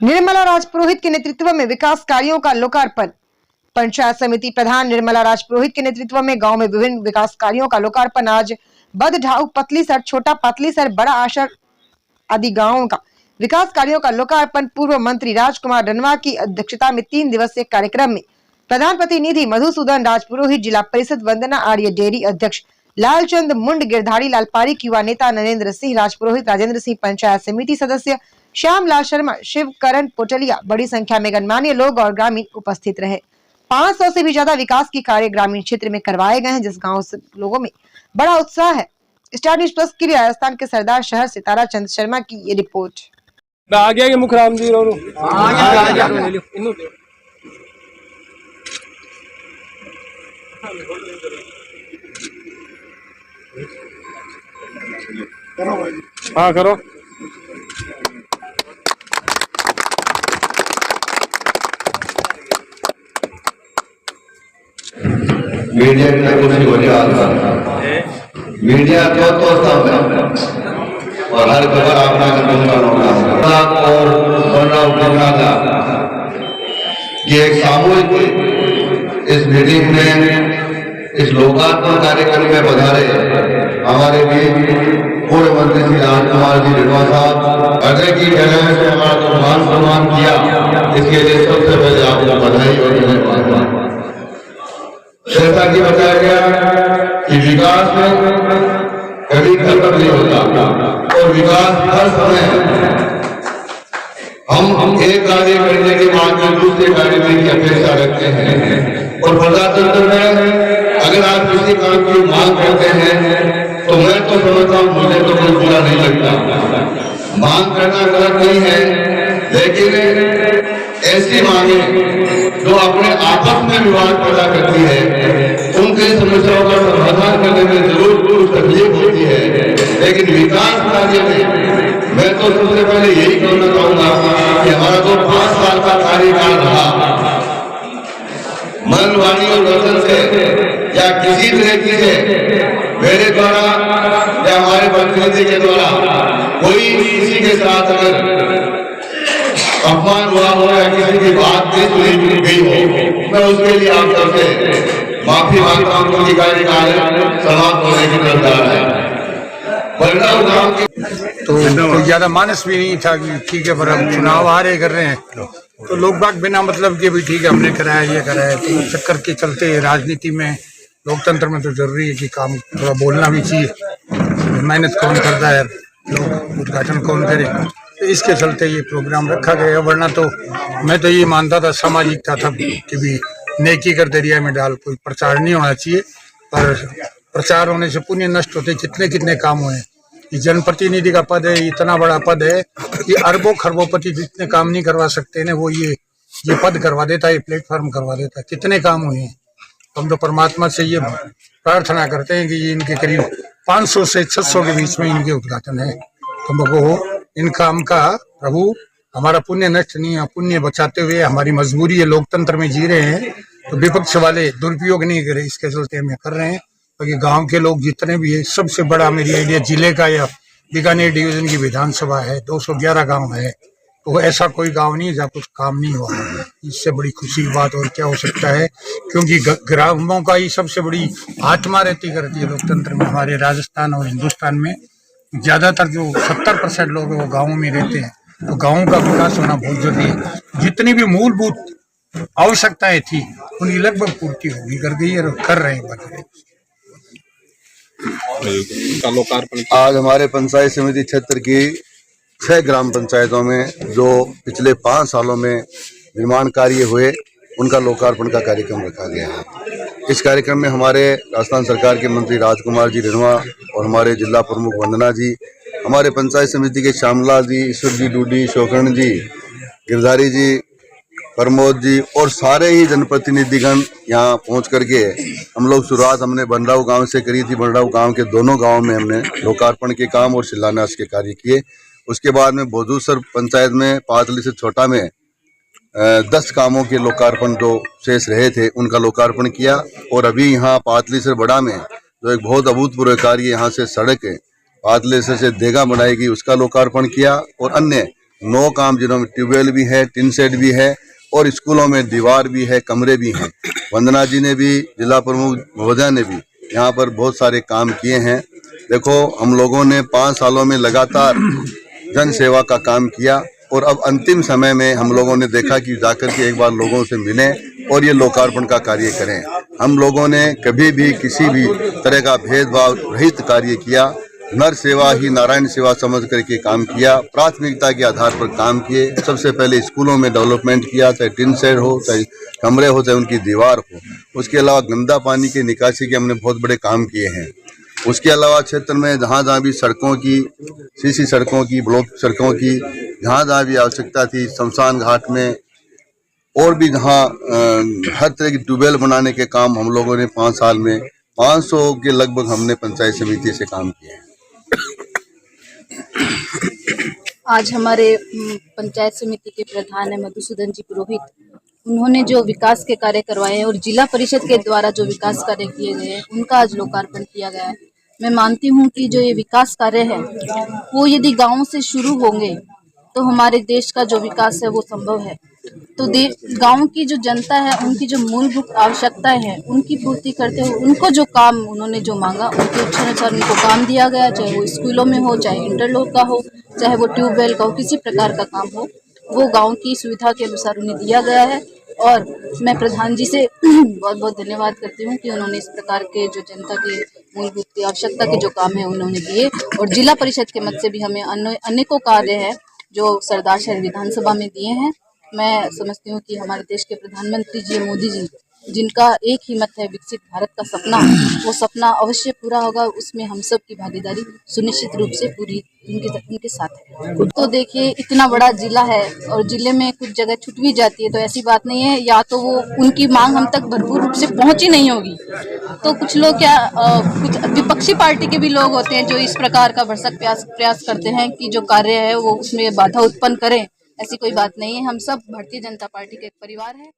निर्मला राजपुरोहित के नेतृत्व में विकास कार्यों का लोकार्पण। पंचायत समिति प्रधान निर्मला राजपुरोहित के नेतृत्व में गांव में विभिन्न विकास कार्यों का लोकार्पण आज बदढाऊ, पतलीसर, छोटा पतलीसर, बड़ा आशर आदि गांवों का विकास कार्यों का लोकार्पण पूर्व मंत्री राजकुमार रनवा की अध्यक्षता में 3 दिवसीय कार्यक्रम में प्रधान प्रतिनिधि मधुसूदन राजपुरोहित, जिला परिषद वंदना आर्य डेयरी अध्यक्ष लालचंद मुंड, गिरधारी लाल पारिक, युवा नेता नरेंद्र सिंह राजपुरोहित, राजेंद्र सिंह, पंचायत समिति सदस्य श्यामलाल शर्मा, शिवकरण पोटलिया, बड़ी संख्या में गणमान्य लोग और ग्रामीण उपस्थित रहे। 500 से भी ज्यादा विकास के कार्य ग्रामीण क्षेत्र में करवाए गए हैं, जिस गांव से लोगों में बड़ा उत्साह है। स्टार न्यूज़ प्लस के लिए राजस्थान के सरदार शहर से तारा चंद शर्मा की ये रिपोर्ट। आगे मुखराम जी हाँ करो। मीडिया की कुछ मीडिया तो सब है और हर खबर आपका ये एक सामूहिक इस मीटिंग में इस लोकार्पण कार्यक्रम में पधारे हमारे बीच पूर्व मंत्री श्री राजकुमार जी रनवा साहब, अजय की जगह से हमारा मान सम्मान किया, इसके लिए सबसे पहले आपको बधाई और धन्यवाद। जैसा कि बताया गया कि विकास में कभी खत्म नहीं होता और विकास हर समय हम एक कार्य करने के बाद में दूसरे कार्य की अपेक्षा रखते हैं और प्रजातंत्र में अगर आप किसी काम की मांग करते हैं तो मैं तो समझता हूँ, मुझे तो कोई बुरा नहीं लगता। मांग करना गलत नहीं है, लेकिन ऐसी मांगे जो अपने आपस में विवाद पैदा करती है, उनकी समस्याओं का समाधान करने में जरूर कुछ तकलीफ होती है, लेकिन विकास कार्य में मैं तो सबसे पहले यही कहना चाहूंगा कि हमारा जो 5 साल का कार्यकाल रहा, मन, वाणी और वचन से या किसी तरीके से मेरे द्वारा या हमारे प्रतिनिधि के द्वारा कोई किसी के साथ अगर अपमान हुआ हो या किसी की बात नहीं सुनी गई हो, मैं उसके लिए आप सबसे माफी मांगता हूँ, क्योंकि कार्यकाल समाप्त होने की तरफ है। तो ज्यादा मानस भी नहीं था कि ठीक है, पर अब चुनाव आ रहे कर रहे हैं तो लोग बाग बिना मतलब के भी ठीक है हमने कराया ये कराया, तो चक्कर के चलते राजनीति में लोकतंत्र में तो जरूरी है कि काम थोड़ा बोलना भी चाहिए। मेहनत कौन करता है, लोग उद्घाटन कौन करे, तो इसके चलते ये प्रोग्राम रखा गया। वरना तो मैं तो ये मानता था सामाजिकता था कि भी नेकी कर दरिया में डाल, कोई प्रचार नहीं होना चाहिए, पर प्रचार होने से पुण्य नष्ट होते। कितने काम हुए, ये जनप्रतिनिधि का पद है, इतना बड़ा पद है कि अरबों खरबोपति जितने काम नहीं करवा सकते ना, वो ये पद करवा देता है, ये प्लेटफॉर्म करवा देता है। कितने काम हुए हैं। हम तो परमात्मा से ये प्रार्थना करते हैं कि ये इनके करीब 500 से 600 के बीच में इनके उद्घाटन है, तो इन काम का प्रभु हमारा पुण्य नष्ट नहीं है, पुण्य बचाते हुए हमारी मजबूरी है, लोकतंत्र में जी रहे हैं, तो विपक्ष वाले दुरुपयोग नहीं करे, इसके चलते हम कर रहे हैं। क्योंकि गांव के लोग जितने भी है, सबसे बड़ा मेरी आइडिया जिले का या बीकानेर डिवीजन की विधानसभा है, 211 गांव है, तो ऐसा कोई गांव नहीं है जहाँ कुछ काम नहीं हुआ। इससे बड़ी खुशी की बात और क्या हो सकता है, क्योंकि ग्रामों का ही सबसे बड़ी आत्मा रहती करती है लोकतंत्र में। हमारे राजस्थान और हिंदुस्तान में ज्यादातर जो 70% लोग वो गाँवों में रहते हैं, तो गाँवों का विकास होना बहुत जरूरी है। जितनी भी मूलभूत आवश्यकताएं थी उनकी लगभग पूर्ति होगी कर गई और कर रहे हैं। आज हमारे पंचायत समिति क्षेत्र की 6 ग्राम पंचायतों में जो पिछले 5 सालों में निर्माण कार्य हुए, उनका लोकार्पण का कार्यक्रम रखा गया है। इस कार्यक्रम में हमारे राजस्थान सरकार के मंत्री राजकुमार जी रनवा और हमारे जिला प्रमुख वंदना जी, हमारे पंचायत समिति के श्यामलाल जी, ईश्वर जी डूडी, शोकरण जी, गिरधारी जी, प्रमोद जी और सारे ही जनप्रतिनिधिगण यहाँ पहुँच करके हम लोग शुरुआत हमने बंडाऊ गांव से करी थी। बंडाऊ गांव के दोनों गांवों में हमने लोकार्पण के काम और शिलान्यास के कार्य किए। उसके बाद में बोधूसर पंचायत में पातली से छोटा में 10 कामों के लोकार्पण जो शेष रहे थे उनका लोकार्पण किया। और अभी यहाँ पातली से बड़ा में जो एक बहुत अभूतपूर्व कार्य यहाँ से सड़क पातली से देगा बनाएगी उसका लोकार्पण किया। और अन्य 9 काम जिन्होंने ट्यूबवेल भी है, टिन शेड भी है और स्कूलों में दीवार भी है, कमरे भी हैं। वंदना जी ने भी, जिला प्रमुख महोदया ने भी यहाँ पर बहुत सारे काम किए हैं। देखो, हम लोगों ने 5 सालों में लगातार जन सेवा का काम किया और अब अंतिम समय में हम लोगों ने देखा कि जाकर के एक बार लोगों से मिलें और ये लोकार्पण का कार्य करें। हम लोगों ने कभी भी किसी भी तरह का भेदभाव रहित कार्य किया, नर सेवा ही नारायण सेवा समझ करके काम किया, प्राथमिकता के आधार पर काम किए। सबसे पहले स्कूलों में डेवलपमेंट किया, चाहे टिन शेड हो, चाहे कमरे हो, चाहे उनकी दीवार हो। उसके अलावा गंदा पानी की निकासी के हमने बहुत बड़े काम किए हैं। उसके अलावा क्षेत्र में जहाँ जहाँ भी सड़कों की, सीसी सड़कों की, ब्लॉक सड़कों की जहाँ जहाँ भी आवश्यकता थी, शमशान घाट में और भी जहाँ हर तरह की ट्यूबवेल बनाने के काम हम लोगों ने 5 साल में 500 के लगभग हमने पंचायत समिति से काम किए हैं। आज हमारे पंचायत समिति के प्रधान है मधुसूदन जी पुरोहित, उन्होंने जो विकास के कार्य करवाए हैं और जिला परिषद के द्वारा जो विकास कार्य किए गए हैं उनका आज लोकार्पण किया गया है। मैं मानती हूँ कि जो ये विकास कार्य है वो यदि गाँव से शुरू होंगे तो हमारे देश का जो विकास है वो संभव है। तो गांव की जो जनता है उनकी जो मूलभूत आवश्यकताएं हैं उनकी पूर्ति करते हुए उनको जो काम उन्होंने जो मांगा उनके इच्छानुसार उनको काम दिया गया, चाहे वो स्कूलों में हो, चाहे इंटरलॉक का हो, चाहे वो ट्यूबवेल का हो, किसी प्रकार का काम हो वो गांव की सुविधा के अनुसार उन्हें दिया गया है। और मैं प्रधान जी से बहुत बहुत धन्यवाद करती हूँ कि उन्होंने इस प्रकार के जो जनता के मूलभूत आवश्यकता के जो काम है उन्होंने दिए। और जिला परिषद के मत से भी हमें अनेकों कार्य है जो सरदार शहर विधानसभा में दिए हैं। मैं समझती हूँ कि हमारे देश के प्रधानमंत्री जी मोदी जी, जिनका एक ही मत है विकसित भारत का सपना, वो सपना अवश्य पूरा होगा। उसमें हम सब की भागीदारी सुनिश्चित रूप से पूरी उनके साथ है। तो देखिए, इतना बड़ा जिला है और जिले में कुछ जगह छूट भी जाती है तो ऐसी बात नहीं है, या तो वो उनकी मांग हम तक भरपूर रूप से पहुंची नहीं होगी तो कुछ लोग कुछ विपक्षी पार्टी के भी लोग होते हैं जो इस प्रकार का भरसक प्रयास करते हैं कि जो कार्य है वो उसमें बाधा उत्पन्न करें। ऐसी कोई बात नहीं है, हम सब भारतीय जनता पार्टी के एक परिवार है।